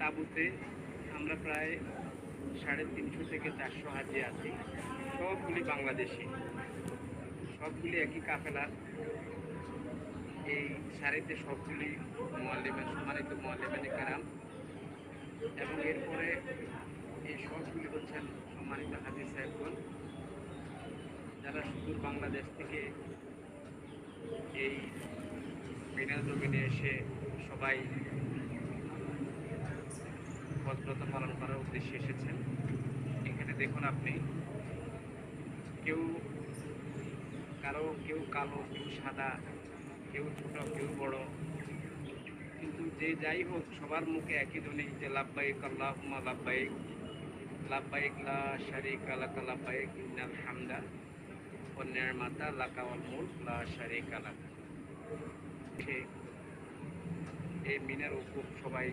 তাঁবুতে আমরা প্রায় 350 থেকে 400 হাজি আছি। সবগুলি বাংলাদেশি, সবগুলি একই কাফেলার। এই সারিতে সবগুলি মুআল্লিমের সম্মানিত মুআল্লিমানে কেরাম, এবং এরপরে এই সবগুলি হচ্ছেন সম্মানিত হাজি সাহেবগণ, যারা সুদূর বাংলাদেশ থেকে এই মিনা জমিনে এসে সবাই হজরত পালন করার উদ্দেশ্যে এসেছেন। এখানে দেখুন আপনি, কেউ কেউ কালো, কেউ সাদা, কেউ ছোট, কেউ বড়, কিন্তু যে যাই হোক সবার মুখে একই ধ্বনি যে লাব্বাইক আল্লাহুম্মা লাব্বাইক, লাব্বাইক লা শারীকা লাকা লাব্বাইক ইন্নাল হামদা ওয়ান নি'মাতা লাকা ওয়াল মুলক লা শারীকা লাক। এই মিনার উপর সবাই